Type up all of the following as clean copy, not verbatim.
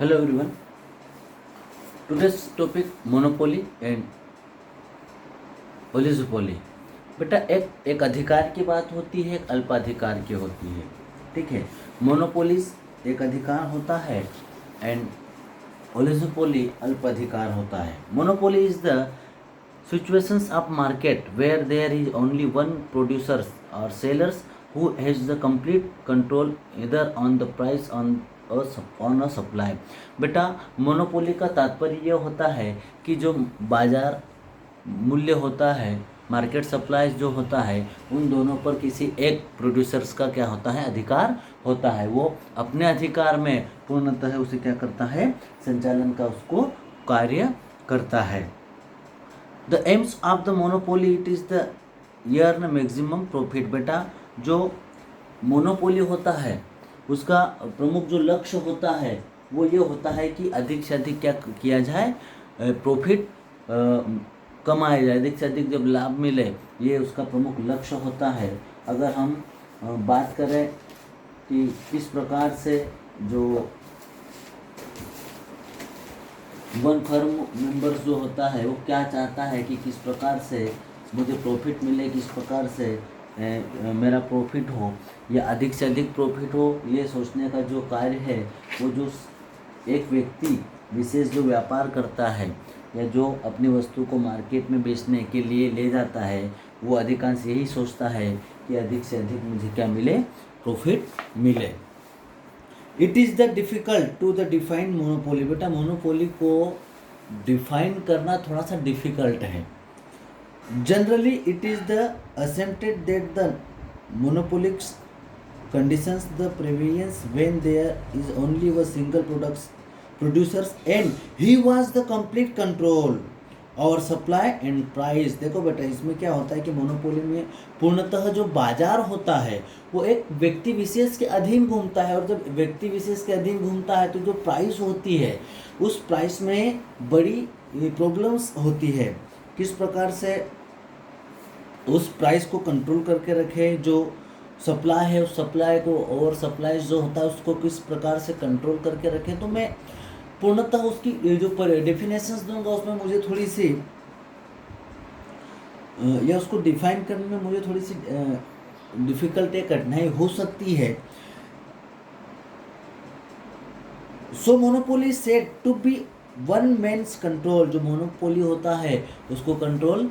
Hello everyone. Today's topic monopoly and oligopoly. बेटा एक अधिकार की बात होती है, एक अल्पाधिकार की होती है। ठीक है, मोनोपोलीज एक अधिकार होता है एंड ओलिगोपोली अल्पाधिकार होता है। Monopoly is the situations of market where there is only one producers or sellers who has the complete control either on the price on a supply। बेटा मोनोपोली का तात्पर्य ये होता है कि जो बाजार मूल्य होता है, मार्केट सप्लाई जो होता है, उन दोनों पर किसी एक प्रोड्यूसर्स का क्या होता है, अधिकार होता है। वो अपने अधिकार में पूर्णतः उसे क्या करता है, संचालन का उसको कार्य करता है। The AIIMS of the monopoly it is the earn maximum profit. बेटा जो मोनोपोली होता है उसका प्रमुख जो लक्ष्य होता है वो ये होता है कि अधिक से अधिक क्या किया जाए, प्रॉफिट कमाया जाए, अधिक से अधिक जब लाभ मिले, ये उसका प्रमुख लक्ष्य होता है। अगर हम बात करें कि किस प्रकार से जो वन फर्म मेंबर्स जो होता है वो क्या चाहता है कि किस प्रकार से मुझे प्रॉफिट मिले, किस प्रकार से मेरा प्रॉफिट हो या अधिक से अधिक प्रॉफिट हो, ये सोचने का जो कार्य है वो जो एक व्यक्ति विशेष जो व्यापार करता है या जो अपनी वस्तु को मार्केट में बेचने के लिए ले जाता है, वो अधिकांश यही सोचता है कि अधिक से अधिक मुझे क्या मिले, प्रॉफिट मिले। It is the difficult to the define monopoly. बेटा मोनोपोली को डिफाइन करना थोड़ा सा डिफ़िकल्ट है। Generally it is the assumed that the monopolist conditions the prevalence when there is only a single producers and he was the complete control और supply and price. देखो बेटा इसमें क्या होता है कि मोनोपोली में पूर्णतः जो बाजार होता है वो एक व्यक्ति विशेष के अधीन घूमता है, और जब व्यक्ति विशेष के अधीन घूमता है तो जो प्राइस होती है उस प्राइस में बड़ी प्रॉब्लम्स होती है। किस प्रकार से उस प्राइस को कंट्रोल करके रखे, जो सप्लाई है उस सप्लाई को, और सप्लाई जो होता है उसको किस प्रकार से कंट्रोल करके रखें। तो मैं पूर्णतः उसकी जो डेफिनेशंस दूंगा उसमें मुझे थोड़ी सी या उसको डिफाइन करने में मुझे थोड़ी सी डिफिकल्ट या कठिनाई हो सकती है। So monopoly said to be one man's control. जो मोनोपोली होता है उसको कंट्रोल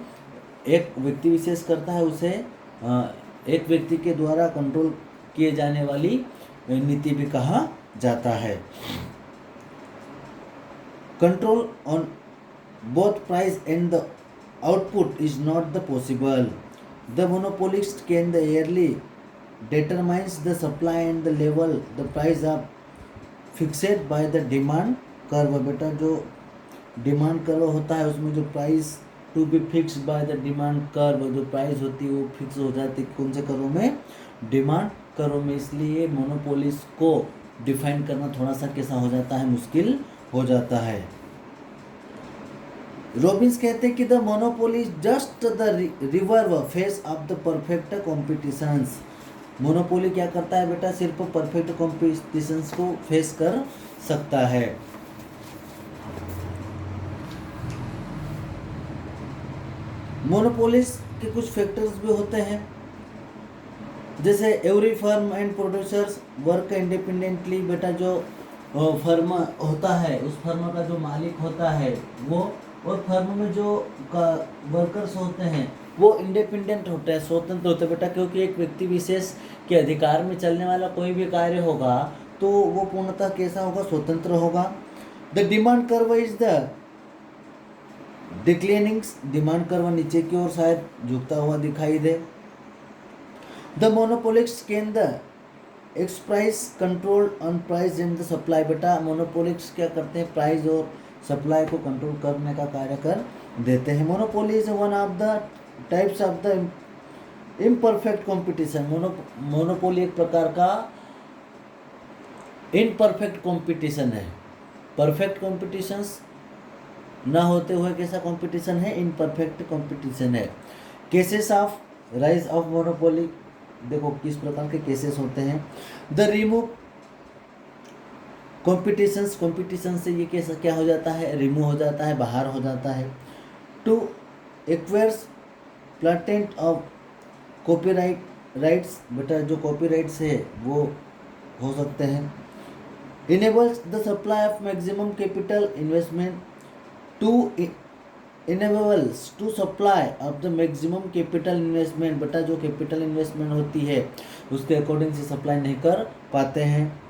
एक व्यक्ति विशेष करता है, उसे एक व्यक्ति के द्वारा कंट्रोल किए जाने वाली नीति भी कहा जाता है। Control on both price and the output is not the possible. The monopolist can the yearly determines the supply and the level the price are fixed by the demand curve। बेटा जो डिमांड कर्व होता है उसमें जो price to be fixed by the demand curve, जो price होती है वो फिक्स हो जाती है कौन से कर्व में, डिमांड कर्व में। इसलिए मोनोपोलिस को डिफाइन करना थोड़ा सा कैसा हो जाता है, मुश्किल हो जाता है। रॉबिन्स कहते हैं कि the monopoly just the रिवर्व face of the perfect competitions. Monopoly क्या करता है बेटा, सिर्फ परफेक्ट कॉम्पिटिशंस को फेस कर सकता है। मोनोपोलिस के कुछ फैक्टर्स भी होते हैं, जैसे every firm and producers work independently. बेटा जो फर्म होता है उस फर्म का जो मालिक होता है वो, और फर्म में जो वर्कर्स होते हैं वो इंडिपेंडेंट होते हैं, स्वतंत्र होते हैं बेटा, क्योंकि एक व्यक्ति विशेष के अधिकार में चलने वाला कोई भी कार्य होगा तो वो पूर्णतः कैसा होगा, स्वतंत्र होगा। The demand curve is the declining. Demand curve नीचे की ओर शायद झुकता हुआ दिखाई दे। The monopolist can the exercise control on price and the supply. बेटा मोनोपोलिक्स क्या करते हैं, प्राइस और सप्लाई को कंट्रोल करने का कार्य कर देते हैं। Monopoly is one of the types of the imperfect competition. Monopoly एक प्रकार का इनपरफेक्ट कॉम्पिटिशन है। परफेक्ट कॉम्पिटिशन्स ना होते हुए कैसा कॉम्पिटिशन है, इनपरफेक्ट कॉम्पिटिशन है। Cases of rise of monopoly, देखो किस प्रकार के केसेस होते हैं। द रिमूव कंपटीशन से ये कैसा क्या हो जाता है, रिमूव हो जाता है, बाहर हो जाता है। To acquires patent of rights, बेटा जो कॉपीराइट्स है वो हो सकते हैं। Enables the supply of maximum capital investment, to enables to supply of the maximum capital investment, बेटा जो कैपिटल इन्वेस्टमेंट होती है उसके अकॉर्डिंग से सप्लाई नहीं कर पाते हैं।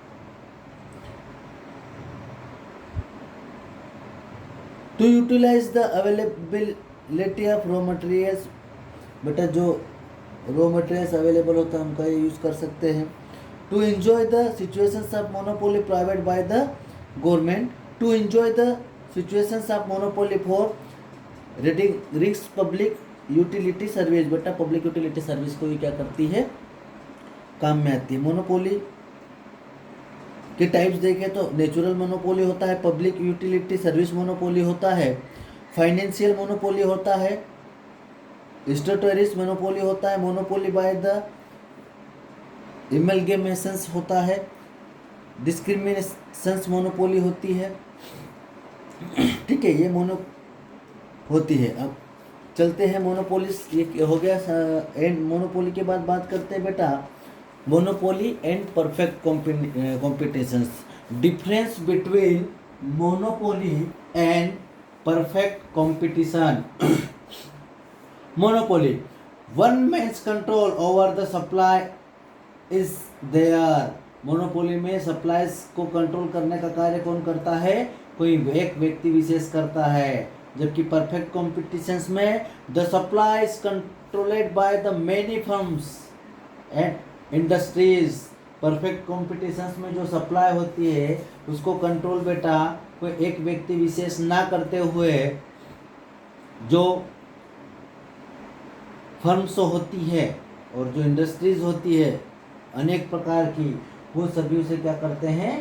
To utilize the availability of raw materials, बेटा जो रॉ मटेरियल्स अवेलेबल होता है उनका ये यूज़ कर सकते हैं। To enjoy the situations of monopoly provided by the government, to enjoy the situations of monopoly for risk public utility service, बेटा पब्लिक यूटिलिटी सर्विस को ये क्या करती है, काम में आती है। मोनोपोली के टाइप्स देखें तो नेचुरल मोनोपोली होता है, पब्लिक यूटिलिटी सर्विस मोनोपोली होता है, फाइनेंशियल मोनोपोली होता है, स्टेटरीज मोनोपोली होता है, मोनोपोली बाय द एमलगेमेशंस होता है, डिस्क्रिमिनेशंस मोनोपोली होती है। ठीक है, ये मोनो होती है। अब चलते हैं मोनोपोलिस, ये हो गया एंड मोनोपोली के बाद बात करते हैं बेटा monopoly and perfect competitions. Difference between monopoly and perfect competition. Monopoly, one man's control over the supply is there. Monopoly में सप्लाईज को कंट्रोल करने का कार्य कौन करता है, कोई एक व्यक्ति विशेष करता है। जबकि परफेक्ट कॉम्पिटिशंस में the supply is controlled by the many firms and industries. Perfect competitions में जो सप्लाई होती है उसको कंट्रोल बेटा कोई एक व्यक्ति विशेष ना करते हुए जो फर्म्स होती है और जो इंडस्ट्रीज होती है अनेक प्रकार की, वो सभी उसे क्या करते हैं,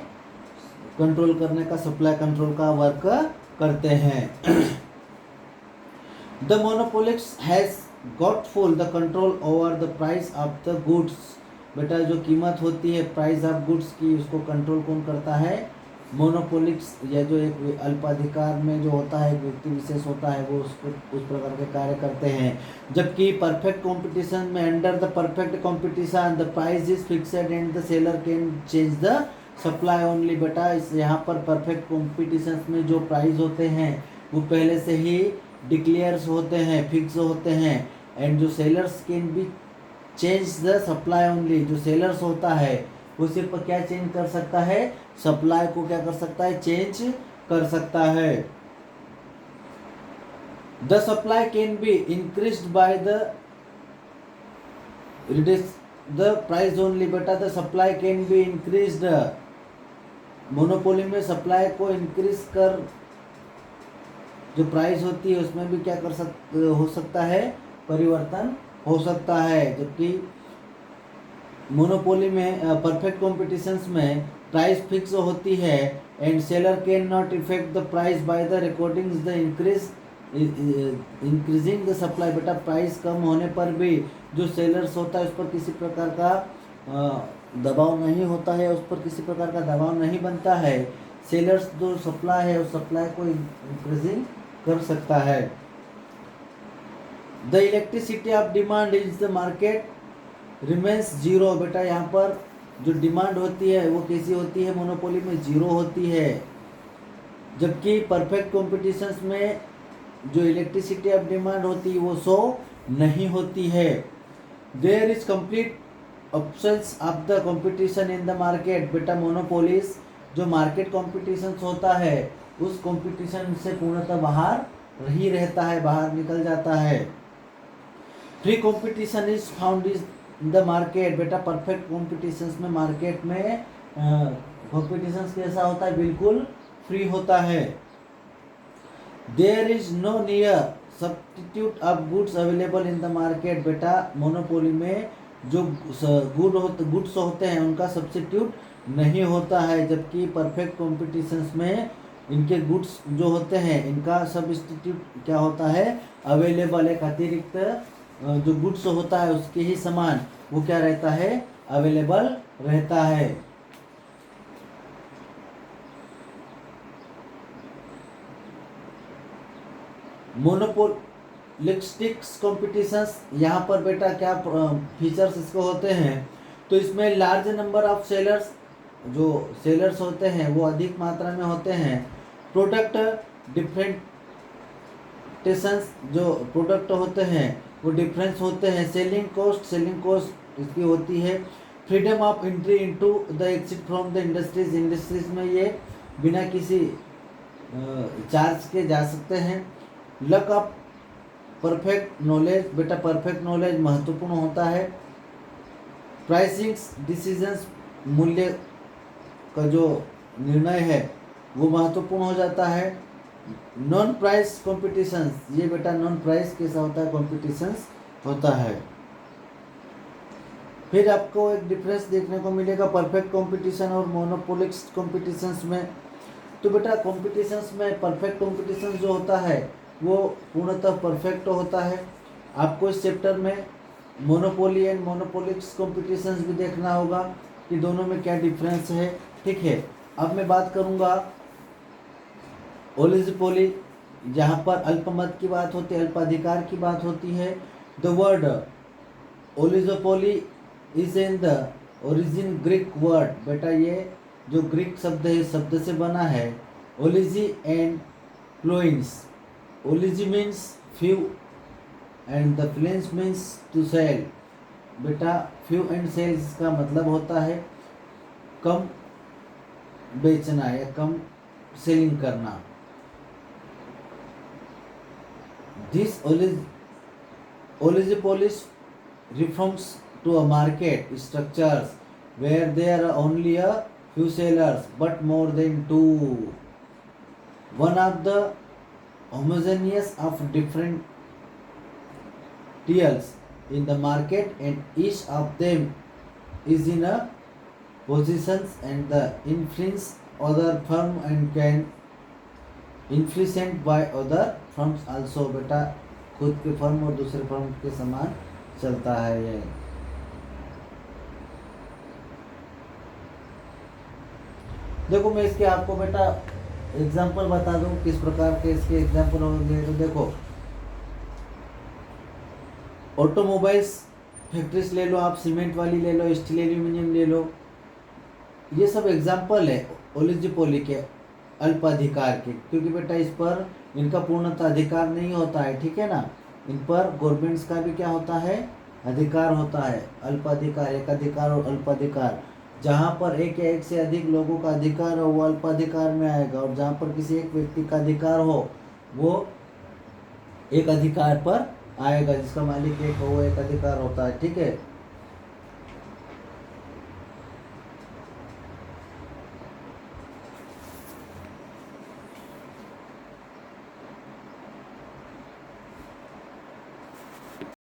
कंट्रोल करने का, सप्लाई कंट्रोल का वर्क करते हैं। The monopolist has got full the control over the price of the goods. बेटा जो कीमत होती है प्राइस ऑफ गुड्स की, उसको कंट्रोल कौन करता है, मोनोपोलिस्ट, या जो एक अल्पाधिकार में जो होता है, एक व्यक्ति विशेष होता है, वो उसको उस प्रकार के कार्य करते हैं। जबकि परफेक्ट कंपटीशन में under the perfect competition the price is fixed and the seller can change the supply only. बेटा इस यहाँ पर परफेक्ट कॉम्पिटिशन में जो प्राइस होते हैं वो पहले से ही डिक्लेयर्स होते हैं, फिक्स होते हैं, एंड जो sellers can be change the supply only. जो सेलर्स होता है वो सिर्फ क्या चेंज कर सकता है, सप्लाई को क्या कर सकता है, चेंज कर सकता है। The supply can be increased by the price only. बेटा the supply can be increased, monopoly में सप्लाई को इंक्रीज कर जो प्राइस होती है उसमें भी क्या हो सकता है, परिवर्तन हो सकता है। जबकि मोनोपोली में परफेक्ट कॉम्पिटिशन्स में प्राइस फिक्स होती है and seller can not effect the price by the recording the increasing the supply. बेटा प्राइस कम होने पर भी जो सेलर्स होता है उस पर किसी प्रकार का दबाव नहीं होता है, उस पर किसी प्रकार का दबाव नहीं बनता है। सेलर्स जो सप्लाई है उस सप्लाई को इंक्रीजिंग कर सकता है। The elasticity of demand is the market remains zero. बेटा यहाँ पर जो डिमांड होती है वो कैसी होती है, मोनोपोली में जीरो होती है। जबकि परफेक्ट कॉम्पिटिशन्स में जो इलेक्ट्रिसिटी ऑफ डिमांड होती है वो 100 नहीं होती है। There is complete options of the competition in the market. बेटा मोनोपोलीज जो मार्केट कॉम्पिटिशन्स होता है उस कंपटीशन से पूर्णतः बाहर ही रहता है, बाहर निकल जाता है। Free competition is found in the market. बेटा परफेक्ट कॉम्पिटिशन्स में मार्केट में कॉम्पिटिशन्स कैसा होता है, बिल्कुल फ्री होता है। There is no near substitute of goods available in the market. बेटा मोनोपोली में जो गुड्स होते हैं उनका सब्स्टिट्यूट नहीं होता है। जबकि परफेक्ट कॉम्पिटिशन्स में इनके गुड्स जो होते हैं इनका सब्स्टिट्यूट क्या होता है, अवेलेबल। एक अतिरिक्त जो गुड्स होता है उसके ही समान वो क्या रहता है, अवेलेबल रहता है। मोनोपोलिस्टिक्स कॉम्पिटिशंस, यहाँ पर बेटा क्या फीचर्स इसको होते हैं, तो इसमें लार्ज नंबर ऑफ सेलर्स, जो सेलर्स होते हैं वो अधिक मात्रा में होते हैं। प्रोडक्ट डिफरेंटेशंस, जो प्रोडक्ट होते हैं वो डिफरेंस होते हैं। सेलिंग कॉस्ट इसकी होती है। Freedom of entry into the exit from the industries में ये बिना किसी चार्ज के जा सकते हैं। लक ऑफ परफेक्ट नॉलेज, बेटा परफेक्ट नॉलेज महत्वपूर्ण होता है। प्राइसिंग्स डिसीजंस, मूल्य का जो निर्णय है वो महत्वपूर्ण हो जाता है। नॉन प्राइस कॉम्पिटिशंस, ये बेटा नॉन प्राइस कैसा होता है, कॉम्पिटिशंस होता है। फिर आपको एक डिफरेंस देखने को मिलेगा परफेक्ट कंपटीशन और मोनोपोलिस्ट कॉम्पिटिशन्स में। तो बेटा कॉम्पिटिशन्स में परफेक्ट कॉम्पिटिशन जो होता है वो पूर्णतः परफेक्ट होता है। आपको इस चैप्टर में मोनोपोली एंड मोनोपोलिस्ट कॉम्पिटिशन्स भी देखना होगा कि दोनों में क्या डिफरेंस है, ठीक है। अब मैं बात करूँगा ओलिगोपोली, जहाँ पर अल्पमत की बात होती है, अल्पाधिकार की बात होती है। The word oligopoly is in the origin Greek word, बेटा ये जो ग्रीक शब्द है इस शब्द से बना है। ओलिजी एंड फ्लुएंस, oligoi means few and the फ्लुएंस मीन्स टू सेल, बेटा फ्यू एंड सेल इसका मतलब होता है कम बेचना या कम सेलिंग करना। This oligopolies reforms to a market structures where there are only a few sellers but more than two. One of the homogeneous of different deals in the market and each of them is in a positions and the influence other firm and can influenced by other firms also, बेटा खुद के firm और दूसरे firm के समान चलता है ये। देखो मैं इसके आपको बेटा एग्जाम्पल बता दूं किस प्रकार के इसके एग्जाम्पल होंगे। तो देखो ऑटोमोबाइल्स फैक्ट्रीज ले लो आप, सीमेंट वाली ले लो, स्टील एल्यूमिनियम ले लो, ये सब एग्जाम्पल है ओलिगोपोली के, अल्पाधिकार के, क्योंकि बेटा इस पर इनका पूर्णतः अधिकार नहीं होता है, ठीक है ना। इन पर गवर्नमेंट्स का भी क्या होता है, अधिकार होता है। अल्पाधिकार, एक अधिकार और अल्पाधिकार, जहाँ पर एक या एक से अधिक लोगों का अधिकार हो वो अल्पाधिकार में आएगा, और जहाँ पर किसी एक व्यक्ति का अधिकार हो वो एक अधिकार पर आएगा, जिसका मालिक एक हो वो एक अधिकार होता है, ठीक है।